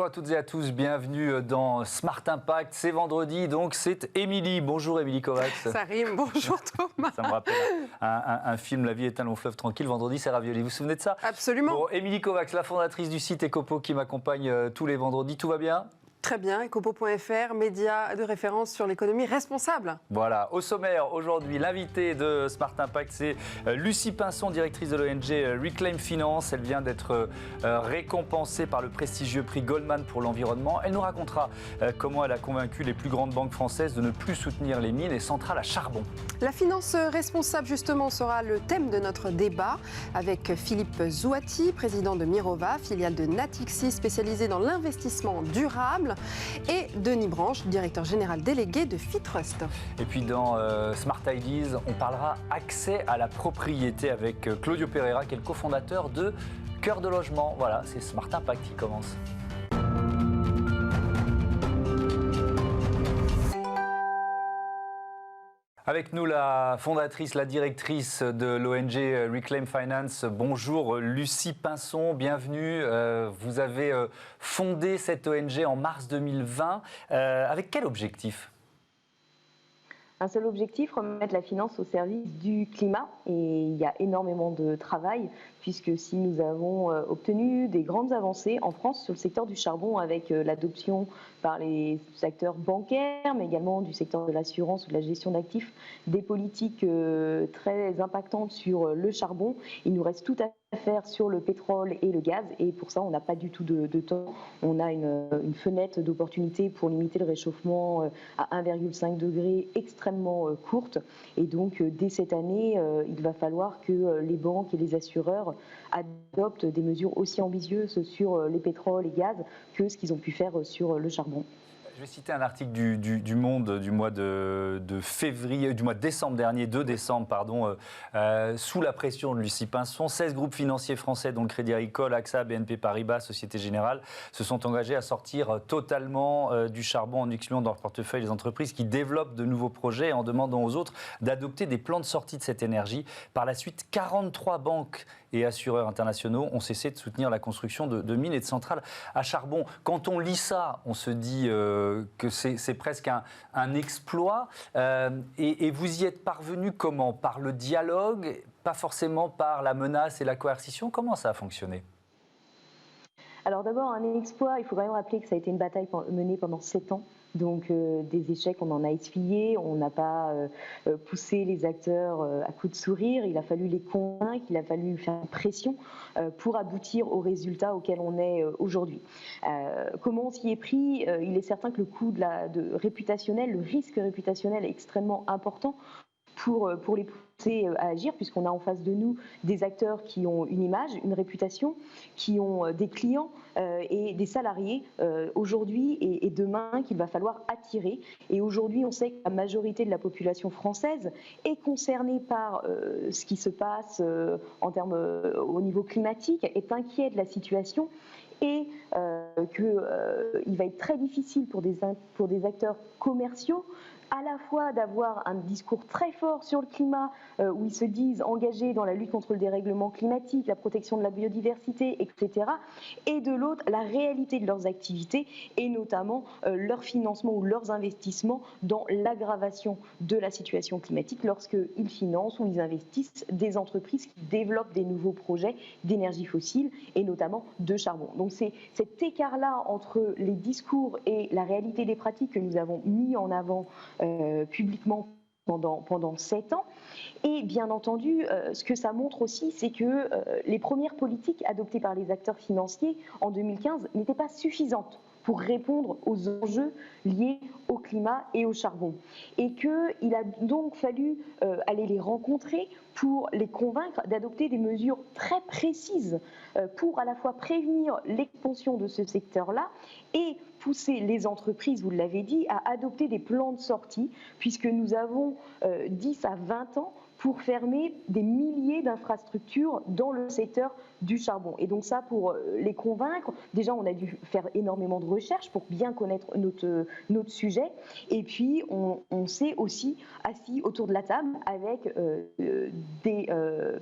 Bonjour à toutes et à tous, bienvenue dans Smart Impact. C'est vendredi, donc c'est Émilie. Bonjour Émilie Kovacs. Ça rime, bonjour Thomas. Ça me rappelle un film, La vie est un long fleuve tranquille. Vendredi, c'est ravioli. Vous vous souvenez de ça? Absolument. Bon, Émilie Kovacs, la fondatrice du site Ecopo qui m'accompagne tous les vendredis. Tout va bien? Très bien, ecopo.fr, média de référence sur l'économie responsable. Voilà, au sommaire aujourd'hui, l'invité de Smart Impact, c'est Lucie Pinson, directrice de l'ONG Reclaim Finance. Elle vient d'être récompensée par le prestigieux prix Goldman pour l'environnement. Elle nous racontera comment elle a convaincu les plus grandes banques françaises de ne plus soutenir les mines et centrales à charbon. La finance responsable, justement, sera le thème de notre débat avec Philippe Zouati, président de Mirova, filiale de Natixis spécialisée dans l'investissement durable, et Denis Branche, directeur général délégué de Fitrust. Et puis dans Smart Ideas, on parlera accès à la propriété avec Claudio Pereira, qui est le cofondateur de Cœur de Logement. Voilà, c'est Smart Impact qui commence. Avec nous, la fondatrice, la directrice de l'ONG Reclaim Finance. Bonjour Lucie Pinson, bienvenue. Vous avez fondé cette ONG en mars 2020. Avec quel objectif ? Un seul objectif, remettre la finance au service du climat. Et il y a énormément de travail, puisque si nous avons obtenu des grandes avancées en France sur le secteur du charbon avec l'adoption par les acteurs bancaires, mais également du secteur de l'assurance ou de la gestion d'actifs, des politiques très impactantes sur le charbon, il nous reste tout à faire sur le pétrole et le gaz, et pour ça on n'a pas du tout de temps. On a une fenêtre d'opportunité pour limiter le réchauffement à 1,5 degré extrêmement courte, et donc dès cette année il va falloir que les banques et les assureurs adoptent des mesures aussi ambitieuses sur les pétroles et gaz que ce qu'ils ont pu faire sur le charbon. Je vais citer un article du Monde du mois de février, du mois de décembre dernier, 2 décembre, pardon, sous la pression de Lucie Pinson, 16 groupes financiers français, dont le Crédit Agricole, AXA, BNP Paribas, Société Générale, se sont engagés à sortir totalement du charbon en excluant dans leur portefeuille les entreprises qui développent de nouveaux projets et en demandant aux autres d'adopter des plans de sortie de cette énergie. Par la suite, 43 banques et assureurs internationaux ont cessé de soutenir la construction de mines et de centrales à charbon. Quand on lit ça, on se dit que c'est presque un exploit. Et vous y êtes parvenu comment? Par le dialogue, pas forcément par la menace et la coercition? Comment ça a fonctionné? Alors d'abord, un exploit, il faut quand même rappeler que ça a été une bataille menée pendant 7 ans. Donc des échecs, on en a essuyé, on n'a pas poussé les acteurs à coups de sourire, il a fallu les convaincre, il a fallu faire pression pour aboutir aux résultats auxquels on est aujourd'hui. Comment on s'y est pris? Il est certain que le coût réputationnel, le risque réputationnel est extrêmement important pour les pousser à agir, puisqu'on a en face de nous des acteurs qui ont une image, une réputation, qui ont des clients et des salariés aujourd'hui et demain qu'il va falloir attirer. Et aujourd'hui, on sait que la majorité de la population française est concernée par ce qui se passe en termes au niveau climatique, est inquiet de la situation. Et qu'il va être très difficile pour des acteurs commerciaux à la fois d'avoir un discours très fort sur le climat, où ils se disent engagés dans la lutte contre le dérèglement climatique, la protection de la biodiversité, etc. Et de l'autre, la réalité de leurs activités et notamment leur financement ou leurs investissements dans l'aggravation de la situation climatique lorsqu'ils financent ou ils investissent des entreprises qui développent des nouveaux projets d'énergie fossile et notamment de charbon. Donc c'est cet écart-là entre les discours et la réalité des pratiques que nous avons mis en avant publiquement pendant 7 ans. Et bien entendu, ce que ça montre aussi, c'est que les premières politiques adoptées par les acteurs financiers en 2015 n'étaient pas suffisantes pour répondre aux enjeux liés au climat et au charbon. Et qu'il a donc fallu aller les rencontrer pour les convaincre d'adopter des mesures très précises pour à la fois prévenir l'expansion de ce secteur-là et pousser les entreprises, vous l'avez dit, à adopter des plans de sortie, puisque nous avons 10 à 20 ans pour fermer des milliers d'infrastructures dans le secteur du charbon. Et donc ça, pour les convaincre, déjà on a dû faire énormément de recherches pour bien connaître notre sujet. Et puis on s'est aussi assis autour de la table avec des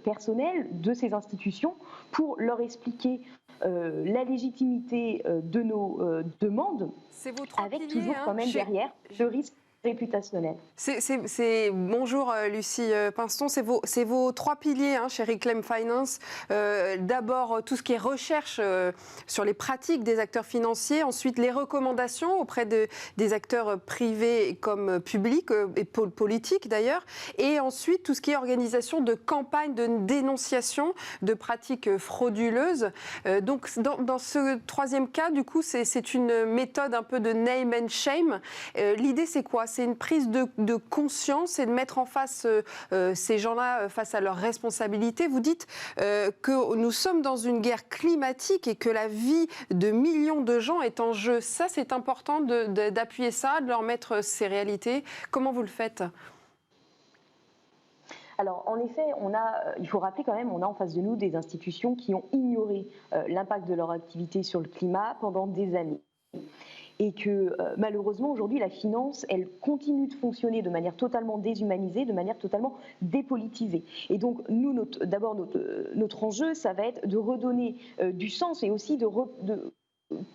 personnels de ces institutions pour leur expliquer la légitimité de nos demandes, avec toujours quand même derrière le risque réputationnel. Bonjour Lucie Pinston, c'est vos 3 piliers chez Reclaim Finance. D'abord tout ce qui est recherche sur les pratiques des acteurs financiers, ensuite les recommandations auprès des acteurs privés comme publics et politiques d'ailleurs, et ensuite tout ce qui est organisation de campagnes de dénonciation de pratiques frauduleuses. Donc dans ce 3e cas, du coup, c'est une méthode un peu de name and shame. L'idée c'est quoi? C'est une prise de conscience et de mettre en face ces gens-là face à leurs responsabilités. Vous dites que nous sommes dans une guerre climatique et que la vie de millions de gens est en jeu. Ça, c'est important d'appuyer ça, de leur mettre ces réalités. Comment vous le faites ? Alors, en effet, il faut rappeler quand même, on a en face de nous des institutions qui ont ignoré l'impact de leur activité sur le climat pendant des années. Et que malheureusement aujourd'hui la finance elle continue de fonctionner de manière totalement déshumanisée, de manière totalement dépolitisée. Et donc nous notre enjeu ça va être de redonner du sens et aussi de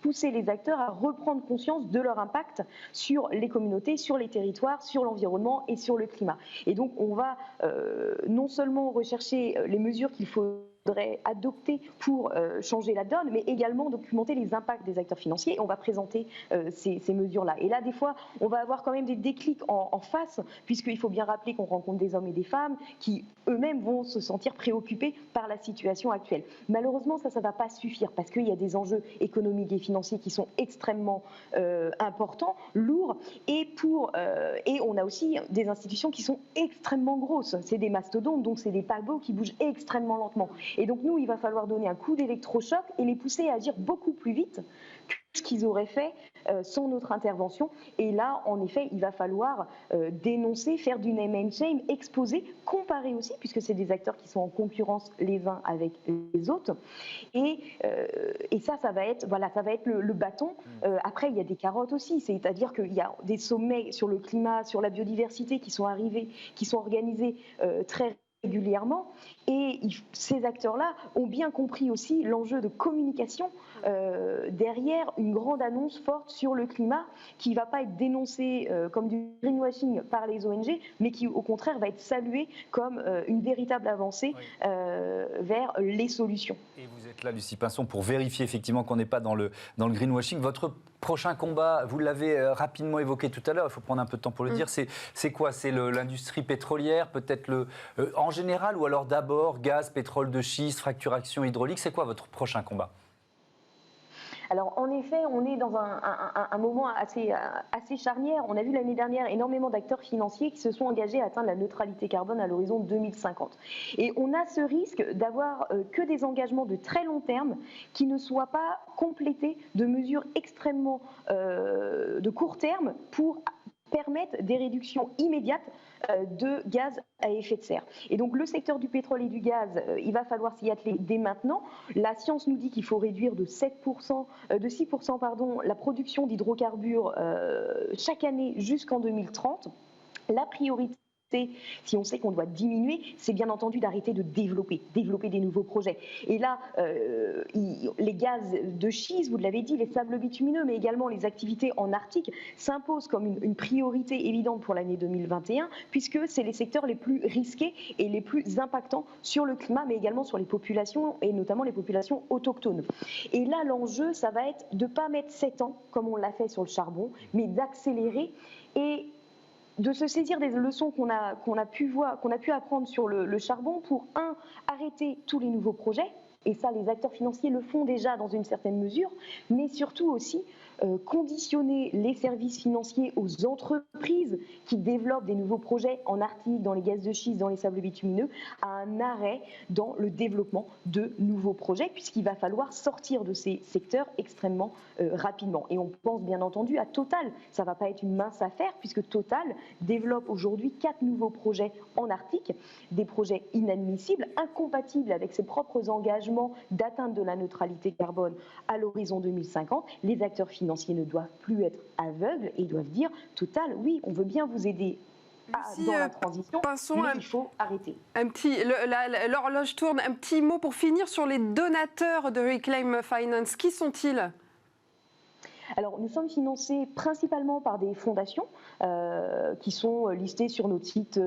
pousser les acteurs à reprendre conscience de leur impact sur les communautés, sur les territoires, sur l'environnement et sur le climat. Et donc on va non seulement rechercher les mesures qu'il faudrait adopter pour changer la donne, mais également documenter les impacts des acteurs financiers. Et on va présenter ces mesures-là. Et là, des fois, on va avoir quand même des déclics en face, puisqu'il faut bien rappeler qu'on rencontre des hommes et des femmes qui eux-mêmes vont se sentir préoccupés par la situation actuelle. Malheureusement, ça ne va pas suffire, parce qu'il y a des enjeux économiques et financiers qui sont extrêmement importants, lourds, et on a aussi des institutions qui sont extrêmement grosses. C'est des mastodontes, donc c'est des paquebots qui bougent extrêmement lentement. Et donc nous, il va falloir donner un coup d'électrochoc et les pousser à agir beaucoup plus vite que ce qu'ils auraient fait sans notre intervention. Et là, en effet, il va falloir dénoncer, faire du name and shame, exposer, comparer aussi, puisque c'est des acteurs qui sont en concurrence les uns avec les autres. Et ça va être le bâton. Après, il y a des carottes aussi, c'est-à-dire qu'il y a des sommets sur le climat, sur la biodiversité qui sont arrivés, qui sont organisés très régulièrement, et ces acteurs-là ont bien compris aussi l'enjeu de communication derrière une grande annonce forte sur le climat qui ne va pas être dénoncée comme du greenwashing par les ONG, mais qui au contraire va être saluée comme une véritable avancée vers les solutions. Et vous êtes là, Lucie Pinston, pour vérifier effectivement qu'on n'est pas dans le greenwashing. Votre prochain combat, vous l'avez rapidement évoqué tout à l'heure, il faut prendre un peu de temps pour le dire, c'est quoi? C'est l'industrie pétrolière, peut-être en général, ou alors d'abord gaz, pétrole de schiste, fracturation hydraulique? C'est quoi votre prochain combat? Alors en effet, on est dans un moment assez charnière. On a vu l'année dernière énormément d'acteurs financiers qui se sont engagés à atteindre la neutralité carbone à l'horizon 2050. Et on a ce risque d'avoir que des engagements de très long terme qui ne soient pas complétés de mesures extrêmement de court terme pour permettre des réductions immédiates de gaz à effet de serre. Et donc le secteur du pétrole et du gaz, il va falloir s'y atteler dès maintenant. La science nous dit qu'il faut réduire de 6% la production d'hydrocarbures chaque année jusqu'en 2030. La priorité, si on sait qu'on doit diminuer, c'est bien entendu d'arrêter de développer des nouveaux projets. Et là, les gaz de schiste, vous l'avez dit, les sables bitumineux, mais également les activités en Arctique s'imposent comme une priorité évidente pour l'année 2021, puisque c'est les secteurs les plus risqués et les plus impactants sur le climat, mais également sur les populations, et notamment les populations autochtones. Et là, l'enjeu, ça va être de ne pas mettre 7 ans, comme on l'a fait sur le charbon, mais d'accélérer et de se saisir des leçons qu'on a pu apprendre sur le charbon pour, arrêter tous les nouveaux projets, et ça les acteurs financiers le font déjà dans une certaine mesure, mais surtout aussi conditionner les services financiers aux entreprises qui développent des nouveaux projets en Arctique, dans les gaz de schiste, dans les sables bitumineux, à un arrêt dans le développement de nouveaux projets, puisqu'il va falloir sortir de ces secteurs extrêmement rapidement. Et on pense bien entendu à Total. Ça ne va pas être une mince affaire, puisque Total développe aujourd'hui 4 nouveaux projets en Arctique, des projets inadmissibles, incompatibles avec ses propres engagements d'atteinte de la neutralité carbone à l'horizon 2050. Les acteurs financiers ne doivent plus être aveugles et doivent dire Total, oui, on veut bien vous aider dans la transition, mais il faut arrêter. L'horloge tourne. Un petit mot pour finir sur les donateurs de Reclaim Finance. Qui sont-ils ? Alors, nous sommes financés principalement par des fondations qui sont listées sur notre site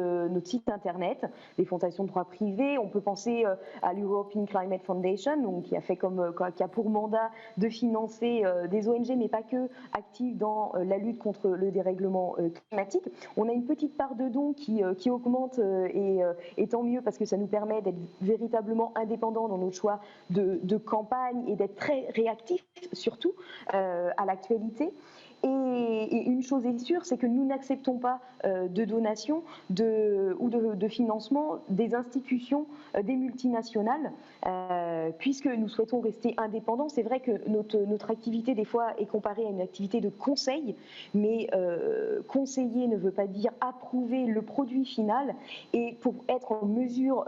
internet, des fondations de droit privé. On peut penser à l'European Climate Foundation, donc, qui a pour mandat de financer des ONG, mais pas que, actives dans la lutte contre le dérèglement climatique. On a une petite part de dons qui augmente et tant mieux, parce que ça nous permet d'être véritablement indépendants dans nos choix de campagne et d'être très réactifs, surtout à l'actualité. Et une chose est sûre, c'est que nous n'acceptons pas de donations ou de financement des institutions, des multinationales, puisque nous souhaitons rester indépendants. C'est vrai que notre activité, des fois, est comparée à une activité de conseil, mais conseiller ne veut pas dire approuver le produit final. Et pour être en mesure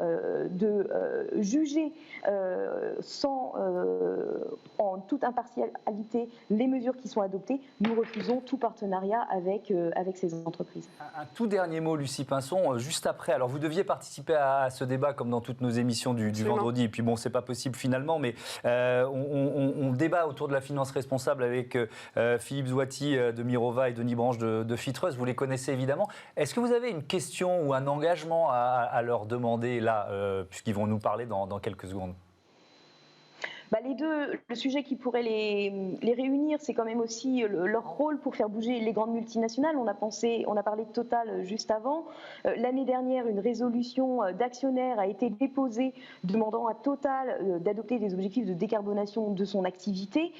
de juger en toute impartialité les mesures qui sont adoptées, nous refusons tout partenariat avec ces entreprises. Un tout dernier mot, Lucie Pinson, juste après. Alors, vous deviez participer à ce débat, comme dans toutes nos émissions du vendredi. Et puis, bon, c'est pas possible finalement, mais on débat autour de la finance responsable avec Philippe Zouati de Mirova et Denis Branche de Fitrust. Vous les connaissez évidemment. Est-ce que vous avez une question ou un engagement à leur demander là, puisqu'ils vont nous parler dans quelques secondes? Les deux, le sujet qui pourrait les réunir, c'est quand même aussi leur rôle pour faire bouger les grandes multinationales. On a parlé de Total juste avant. L'année dernière, une résolution d'actionnaires a été déposée demandant à Total d'adopter des objectifs de décarbonation de son activité.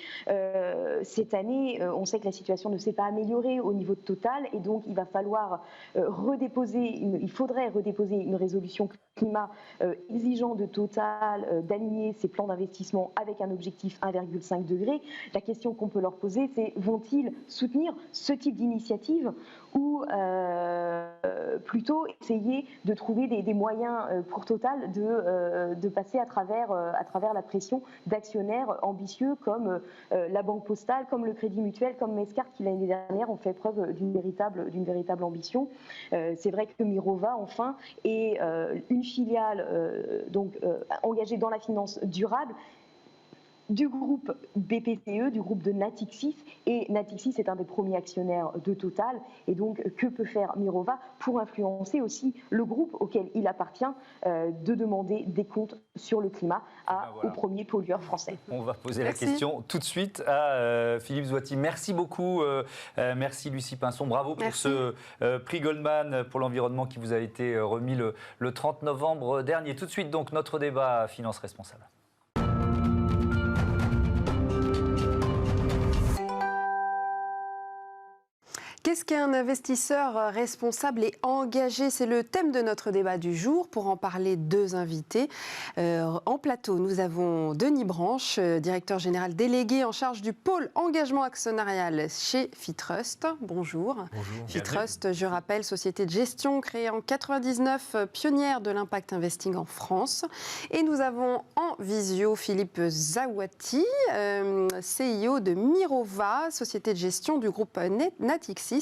Cette année, on sait que la situation ne s'est pas améliorée au niveau de Total, et donc il va falloir il faudrait redéposer une résolution climat exigeant de Total d'aligner ses plans d'investissement avec un objectif 1,5 degré. La question qu'on peut leur poser, c'est vont-ils soutenir ce type d'initiative ou plutôt essayer de trouver des moyens pour Total de passer à travers la pression d'actionnaires ambitieux comme la Banque Postale, comme le Crédit Mutuel, comme Mescart, qui l'année dernière ont fait preuve d'une véritable ambition. C'est vrai que Mirova, enfin, est une filiale engagée dans la finance durable du groupe BPCE, du groupe de Natixis, et Natixis est un des premiers actionnaires de Total, et donc que peut faire Mirova pour influencer aussi le groupe auquel il appartient de demander des comptes sur le climat aux premiers pollueurs français. On va poser la question tout de suite à Philippe Zouati. Merci beaucoup, merci Lucie Pinson, bravo pour ce prix Goldman pour l'environnement qui vous a été remis le 30 novembre dernier. Tout de suite donc notre débat Finance responsable. Qu'est-ce qu'un investisseur responsable et engagé? C'est le thème de notre débat du jour. Pour en parler, deux invités. En plateau, nous avons Denis Branche, directeur général délégué en charge du pôle engagement actionnarial chez Fitrust. Bonjour. Bonjour. Fitrust, je rappelle, société de gestion créée en 1999, pionnière de l'impact investing en France. Et nous avons en visio Philippe Zouati, CEO de Mirova, société de gestion du groupe Natixis,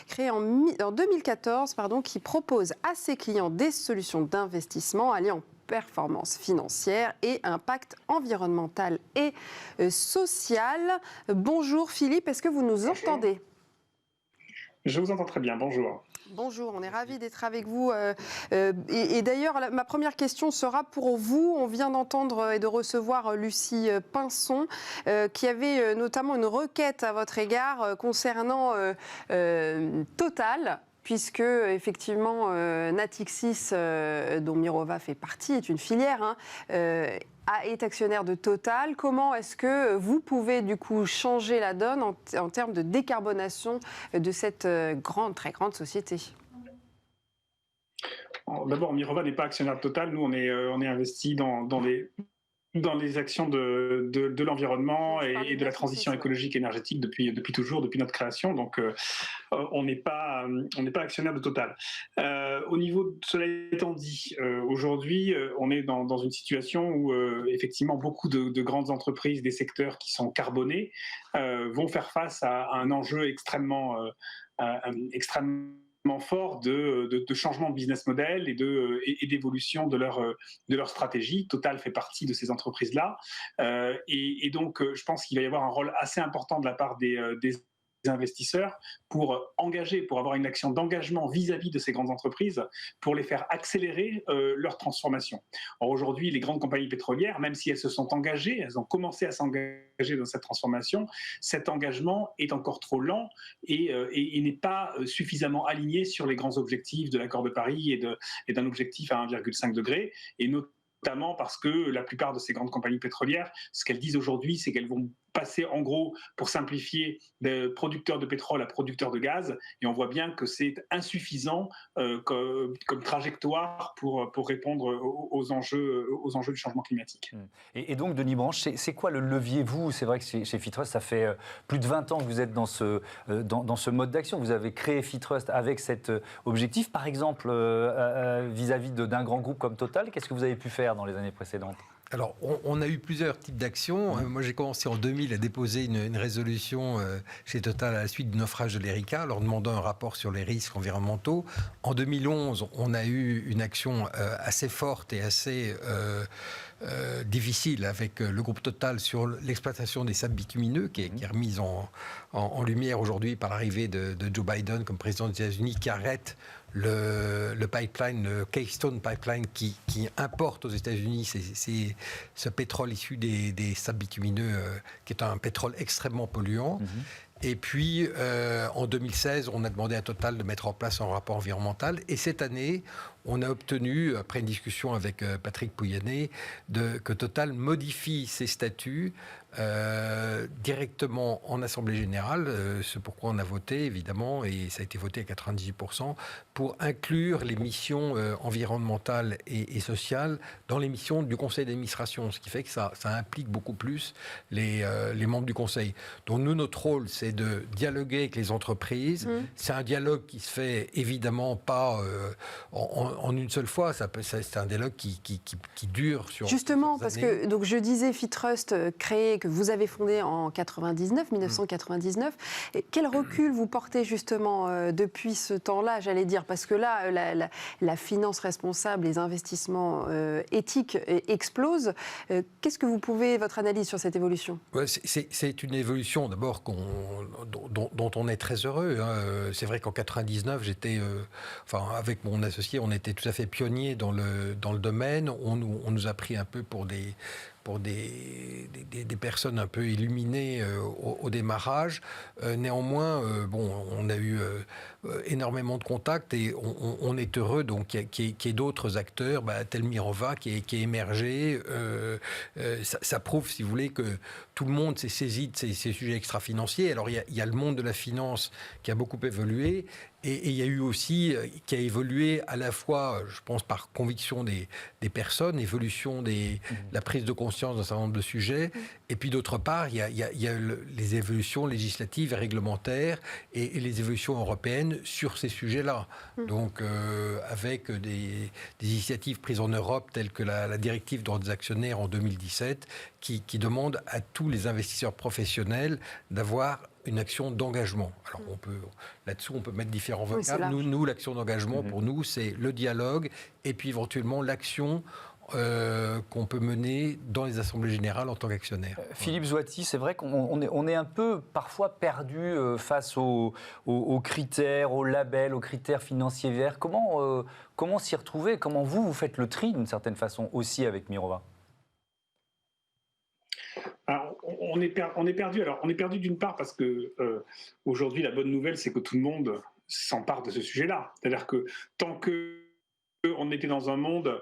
créé en 2014, qui propose à ses clients des solutions d'investissement alliant performance financière et impact environnemental et social. Bonjour Philippe, est-ce que vous nous entendez ? Je vous entends très bien, bonjour. Bonjour, on est ravis d'être avec vous. Et d'ailleurs, ma première question sera pour vous. On vient d'entendre et de recevoir Lucie Pinson, qui avait notamment une requête à votre égard concernant Total, puisque effectivement Natixis, dont Mirova fait partie, est une filière, hein, est actionnaire de Total. Comment est-ce que vous pouvez du coup changer la donne en termes de décarbonation de cette très grande société? D'abord, Mirova n'est pas actionnaire de Total. Nous, on est investi dans les actions de l'environnement et de la transition écologique et énergétique depuis toujours, depuis notre création. Donc, on n'est pas actionnaire de Total. Au niveau de cela étant dit, aujourd'hui, on est dans une situation où effectivement beaucoup de grandes entreprises des secteurs qui sont carbonés vont faire face à un enjeu extrêmement fort de changement de business model et d'évolution de leur stratégie. Total fait partie de ces entreprises-là. Et donc, je pense qu'il va y avoir un rôle assez important de la part des investisseurs pour avoir une action d'engagement vis-à-vis de ces grandes entreprises pour les faire accélérer leur transformation. Or, aujourd'hui, les grandes compagnies pétrolières, même si elles se sont engagées, elles ont commencé à s'engager dans cette transformation, cet engagement est encore trop lent et n'est pas suffisamment aligné sur les grands objectifs de l'accord de Paris et d'un objectif à 1,5 degré, et notamment parce que la plupart de ces grandes compagnies pétrolières, ce qu'elles disent aujourd'hui, c'est qu'elles vont passer en gros, pour simplifier, de producteurs de pétrole à producteurs de gaz, et on voit bien que c'est insuffisant comme trajectoire pour répondre aux enjeux du changement climatique. Et donc, Denis Branche, c'est quoi le levier, vous? C'est vrai que chez Fitrust, ça fait plus de 20 ans que vous êtes dans ce mode d'action. Vous avez créé Fitrust avec cet objectif. Par exemple, vis-à-vis d'un grand groupe comme Total, qu'est-ce que vous avez pu faire dans les années précédentes? Alors, on a eu plusieurs types d'actions. Moi, j'ai commencé en 2000 à déposer une résolution chez Total à la suite du naufrage de l'Erika, leur demandant un rapport sur les risques environnementaux. En 2011, on a eu une action assez forte et assez difficile avec le groupe Total sur l'exploitation des sables bitumineux, qui est remise en lumière aujourd'hui par l'arrivée de Joe Biden comme président des États-Unis, qui arrête le pipeline, le Keystone Pipeline, qui importe aux États-Unis ce pétrole issu des sables bitumineux, qui est un pétrole extrêmement polluant. Et puis, en 2016, on a demandé à Total de mettre en place un rapport environnemental. Et cette année, on a obtenu, après une discussion avec Patrick Pouyanné, que Total modifie ses statuts directement en Assemblée Générale, ce pourquoi on a voté, évidemment, et ça a été voté à 98%, pour inclure les missions environnementales et sociales dans les missions du conseil d'administration, ce qui fait que ça implique beaucoup plus les membres du conseil. Donc nous, notre rôle, c'est de dialoguer avec les entreprises. C'est un dialogue qui se fait évidemment pas en une seule fois, c'est un dialogue qui dure sur justement, parce années. Que donc je disais Fitrust créé, que vous avez fondé en 1999. Et quel recul vous portez justement depuis ce temps-là, j'allais dire, parce que là, la finance responsable, les investissements éthiques explosent. Qu'est-ce que vous pouvez, votre analyse sur cette évolution? C'est une évolution d'abord dont on est très heureux. Hein. C'est vrai qu'en 99, avec mon associé, on était tout à fait pionniers dans le domaine. On nous a pris un peu pour des personnes un peu illuminées au démarrage. Néanmoins, on a eu énormément de contacts et on est heureux donc qu'il y ait d'autres acteurs, tel Mirova qui est émergé. Ça prouve, si vous voulez, que tout le monde s'est saisi de ces sujets extra-financiers. Alors, il y a le monde de la finance qui a beaucoup évolué. Et il y a eu aussi, qui a évolué à la fois, je pense, par conviction des personnes, évolution la prise de conscience d'un certain nombre de sujets, et puis d'autre part, il y a les évolutions législatives et réglementaires et les évolutions européennes sur ces sujets-là. Donc, avec des initiatives prises en Europe, telles que la directive droits des actionnaires en 2017, qui demande à tous les investisseurs professionnels d'avoir une action d'engagement. Alors là-dessous, on peut mettre différents vocables. Nous, l'action d'engagement, pour nous, c'est le dialogue et puis éventuellement l'action qu'on peut mener dans les assemblées générales en tant qu'actionnaire. Philippe Zouati, c'est vrai qu'on est un peu parfois perdu face aux critères, aux labels, aux critères financiers verts. Comment s'y retrouver? Comment vous faites le tri d'une certaine façon aussi avec Mirova? Alors, on est perdu. Alors, on est perdu d'une part parce que aujourd'hui, la bonne nouvelle, c'est que tout le monde s'empare de ce sujet-là. C'est-à-dire que tant que on était dans un monde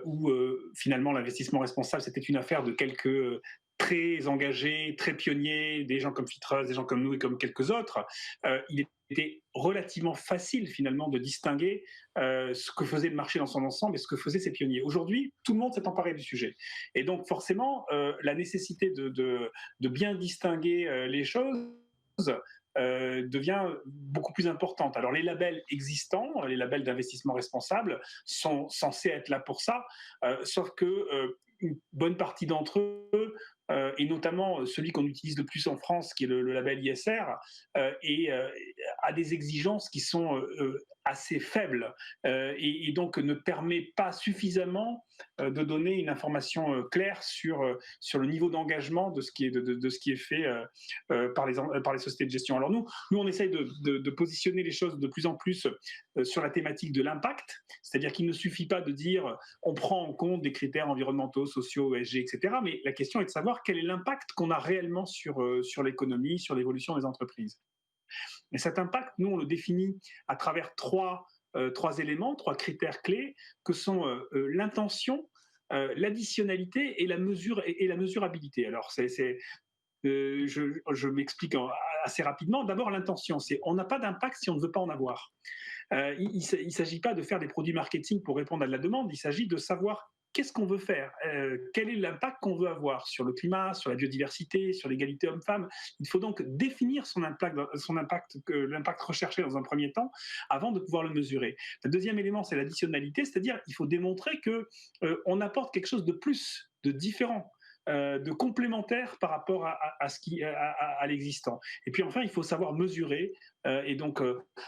où finalement l'investissement responsable c'était une affaire de quelques très engagés, très pionniers, des gens comme Fitreuse, des gens comme nous et comme quelques autres, il était relativement facile finalement de distinguer ce que faisait le marché dans son ensemble et ce que faisaient ces pionniers. Aujourd'hui, tout le monde s'est emparé du sujet. Et donc forcément, la nécessité de bien distinguer les choses devient beaucoup plus importante. Alors les labels existants, les labels d'investissement responsable, sont censés être là pour ça, sauf que une bonne partie d'entre eux, et notamment celui qu'on utilise le plus en France, qui est le label ISR, a des exigences qui sont assez faibles et donc ne permet pas suffisamment de donner une information claire sur le niveau d'engagement de ce qui est fait par les sociétés de gestion. Alors nous on essaye de positionner les choses de plus en plus sur la thématique de l'impact, c'est-à-dire qu'il ne suffit pas de dire on prend en compte des critères environnementaux, sociaux, ESG, etc. Mais la question est de savoir quel est l'impact qu'on a réellement sur l'économie, sur l'évolution des entreprises. Et cet impact, nous, on le définit à travers trois éléments, trois critères clés, que sont l'intention, l'additionnalité et la mesurabilité. Alors, je m'explique assez rapidement. D'abord, l'intention, c'est on n'a pas d'impact si on ne veut pas en avoir. Il ne s'agit pas de faire des produits marketing pour répondre à de la demande, il s'agit de savoir qu'est-ce qu'on veut faire, quel est l'impact qu'on veut avoir sur le climat, sur la biodiversité, sur l'égalité homme-femme. Il faut donc définir l'impact recherché dans un premier temps avant de pouvoir le mesurer. Le deuxième élément, c'est l'additionnalité, c'est-à-dire qu'il faut démontrer qu'on apporte quelque chose de plus, de différent, de complémentaire par rapport à l'existant. Et puis enfin, il faut savoir mesurer, et donc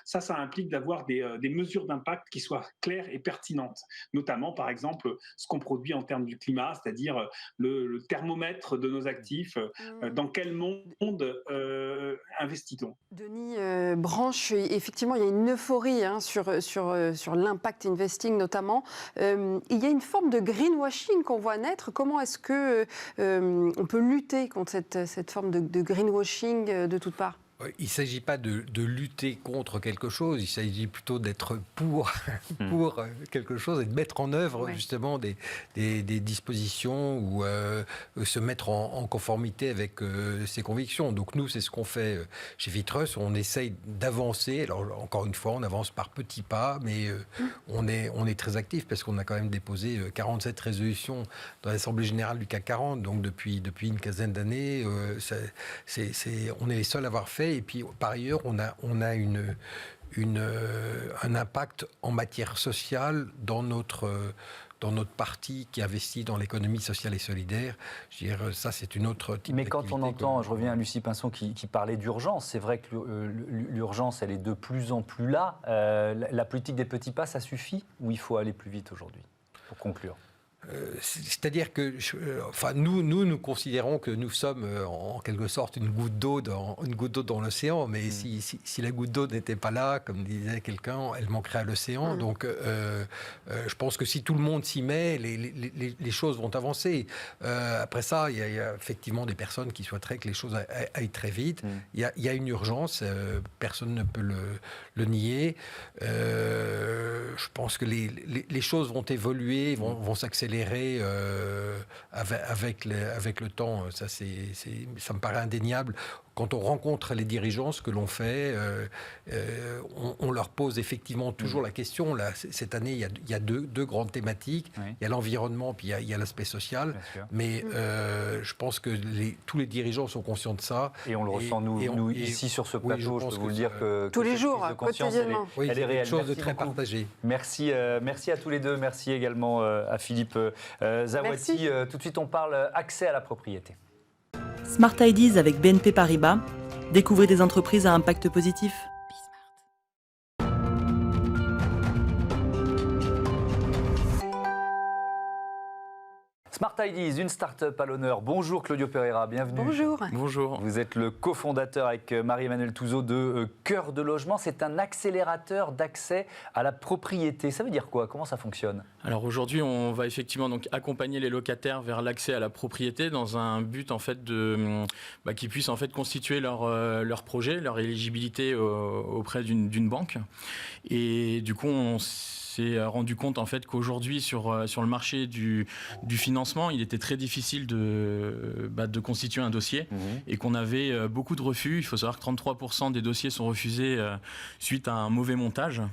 ça implique d'avoir des mesures d'impact qui soient claires et pertinentes, notamment par exemple ce qu'on produit en termes du climat, c'est-à-dire le thermomètre de nos actifs, dans quel monde investit-on. Denis Branche, effectivement, il y a une euphorie sur l'impact investing notamment. Il y a une forme de greenwashing qu'on voit naître. Comment est-ce que on peut lutter contre cette forme de greenwashing de toutes parts ? Il ne s'agit pas de lutter contre quelque chose, il s'agit plutôt d'être pour quelque chose et de mettre en œuvre justement des dispositions ou se mettre en conformité avec ses convictions. Donc nous, c'est ce qu'on fait chez Fitreuse, on essaye d'avancer. Alors encore une fois, on avance par petits pas, mais on est très actif parce qu'on a quand même déposé 47 résolutions dans l'Assemblée générale du CAC 40, donc depuis une quinzaine d'années, on est les seuls à avoir fait. Et puis, par ailleurs, on a un impact en matière sociale dans notre parti qui investit dans l'économie sociale et solidaire. Je veux dire, ça, c'est une autre type d'activité. Mais quand on entend, je reviens à Lucie Pinson qui parlait d'urgence, c'est vrai que l'urgence, elle est de plus en plus là. La politique des petits pas, ça suffit ou il faut aller plus vite aujourd'hui, pour conclure ? C'est-à-dire que nous considérons que nous sommes en quelque sorte une goutte d'eau dans l'océan, mais si la goutte d'eau n'était pas là, comme disait quelqu'un, elle manquerait à l'océan. Donc je pense que si tout le monde s'y met, les choses vont avancer. Après ça, il y a effectivement des personnes qui souhaiteraient que les choses aillent très vite. Il y a une urgence, personne ne peut le nier. Je pense que les choses vont évoluer, vont s'accélérer avec le temps. Ça me paraît indéniable. Quand on rencontre les dirigeants, ce que l'on fait, on leur pose effectivement toujours la question. Là, cette année, il y a deux grandes thématiques. Oui. Il y a l'environnement, puis il y a l'aspect social. Mais je pense que tous les dirigeants sont conscients de ça. Et on le ressent, nous ici, sur ce plateau, je peux vous le dire que tous les jours, quotidiennement. Elle est réelle. C'est quelque chose de très partagé. Merci à tous les deux. Merci également à Philippe Zawati. Tout de suite, on parle accès à la propriété. Smart Ideas avec BNP Paribas. Découvrez des entreprises à impact positif. Smart Ideas, une start-up à l'honneur. Bonjour Claudio Pereira, bienvenue. Bonjour. Bonjour. Vous êtes le cofondateur avec Marie-Emmanuelle Touzeau de Cœur de Logement. C'est un accélérateur d'accès à la propriété. Ça veut dire quoi? Comment ça fonctionne? Alors aujourd'hui, on va effectivement donc accompagner les locataires vers l'accès à la propriété dans un but en fait qu'ils puissent en fait constituer leur projet, leur éligibilité auprès d'une banque. Et du coup, on s'est rendu compte en fait qu'aujourd'hui sur le marché du financement, il était très difficile de constituer un dossier et qu'on avait beaucoup de refus. Il faut savoir que 33% des dossiers sont refusés suite à un mauvais montage.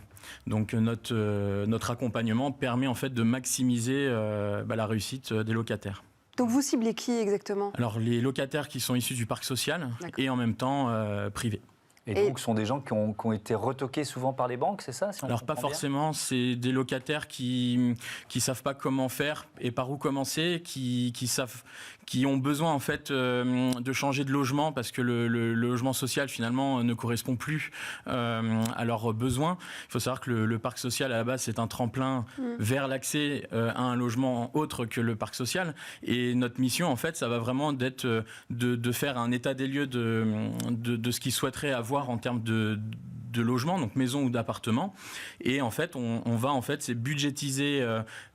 Donc notre accompagnement permet en fait de maximiser la réussite des locataires. Donc vous ciblez qui exactement? Alors les locataires qui sont issus du parc social et en même temps privés. Et donc, ce sont des gens qui ont été retoqués souvent par les banques, c'est ça? Alors, pas forcément. C'est des locataires qui savent pas comment faire et par où commencer, qui ont besoin, en fait, de changer de logement parce que le logement social, finalement, ne correspond plus à leurs besoins. Il faut savoir que le parc social, à la base, c'est un tremplin vers l'accès à un logement autre que le parc social. Et notre mission, en fait, ça va vraiment d'être de faire un état des lieux de ce qu'ils souhaiteraient avoir en termes de logement, donc maison ou d'appartement. Et en fait, on va en fait c'est budgétiser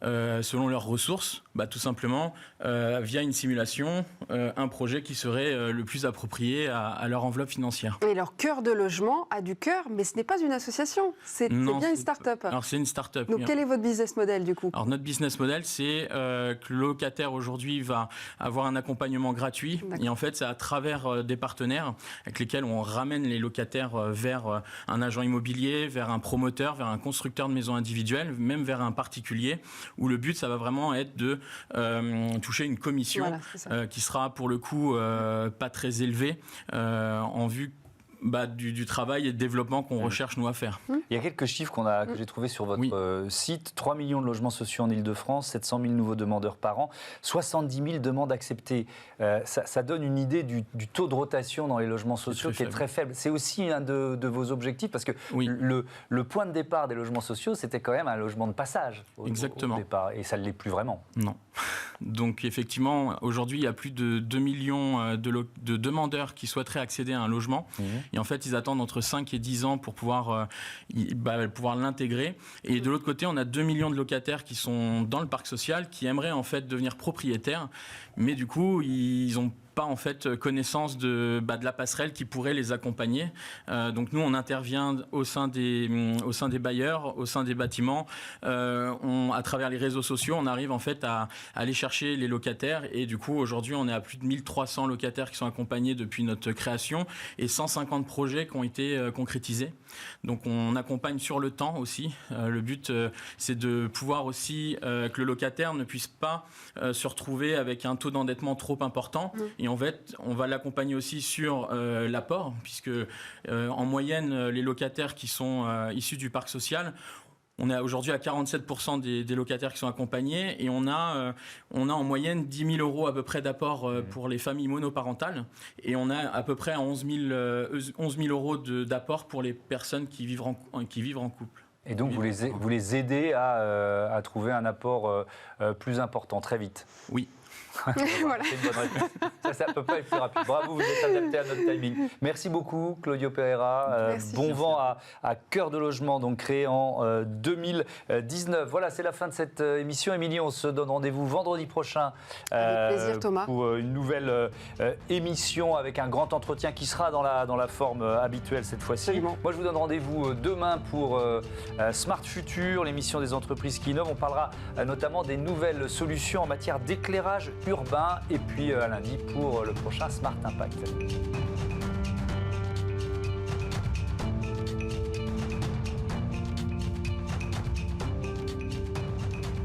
selon leurs ressources, tout simplement via une simulation, un projet qui serait le plus approprié à leur enveloppe financière. Et leur Cœur de Logement a du cœur, mais ce n'est pas une association, c'est bien une start-up. Alors c'est une start-up. Donc quel est votre business model du coup? Alors notre business model, c'est que le locataire aujourd'hui va avoir un accompagnement gratuit. Et en fait, c'est à travers des partenaires avec lesquels on ramène les locataires vers un agent immobilier, vers un promoteur, vers un constructeur de maisons individuelles, même vers un particulier, où le but, ça va vraiment être de toucher une commission qui sera pour le coup pas très élevée en vue du travail et de développement qu'on recherche nous à faire. Il y a quelques chiffres que j'ai trouvés sur votre site. 3 millions de logements sociaux en Ile-de-France, 700 000 nouveaux demandeurs par an, 70 000 demandes acceptées. Ça donne une idée du taux de rotation dans les logements sociaux qui est très faible. C'est aussi un de vos objectifs parce que le point de départ des logements sociaux, c'était quand même un logement de passage au départ. Et ça ne l'est plus vraiment. Non. Donc effectivement, aujourd'hui, il y a plus de 2 millions de demandeurs qui souhaiteraient accéder à un logement. Et en fait, ils attendent entre 5 et 10 ans pour pouvoir l'intégrer. Et de l'autre côté, on a 2 millions de locataires qui sont dans le parc social, qui aimeraient en fait devenir propriétaires. Mais du coup, ils n'ont pas en fait connaissance de la passerelle qui pourrait les accompagner. Donc nous, on intervient au sein des bailleurs, au sein des bâtiments. À travers les réseaux sociaux, on arrive en fait à aller chercher les locataires. Et du coup, aujourd'hui, on est à plus de 1300 locataires qui sont accompagnés depuis notre création et 150 projets qui ont été concrétisés. Donc on accompagne sur le temps aussi. Le but, c'est de pouvoir aussi que le locataire ne puisse pas se retrouver avec un taux d'endettement trop important. Et en fait, on va l'accompagner aussi sur l'apport, puisque en moyenne, les locataires qui sont issus du parc social, on est aujourd'hui à 47% des locataires qui sont accompagnés et on a en moyenne 10 000 euros à peu près d'apport pour les familles monoparentales et on a à peu près 11 000 euros d'apport pour les personnes qui vivent en couple. Et donc vous les aidez à trouver un apport plus important très vite? Oui. Voilà. C'est une bonne réponse. Ça ne peut pas être plus rapide. Bravo, vous êtes adapté à notre timing. Merci beaucoup, Claudio Pereira. Bon vent à Cœur de Logement, donc créé en 2019. Voilà, c'est la fin de cette émission. Émilie, on se donne rendez-vous vendredi prochain. Avec plaisir, Thomas. Pour une nouvelle émission avec un grand entretien qui sera dans la forme habituelle cette fois-ci. Absolument. Moi, je vous donne rendez-vous demain pour Smart Future, l'émission des entreprises qui innovent. On parlera notamment des nouvelles solutions en matière d'éclairage urbain et puis à lundi pour le prochain Smart Impact.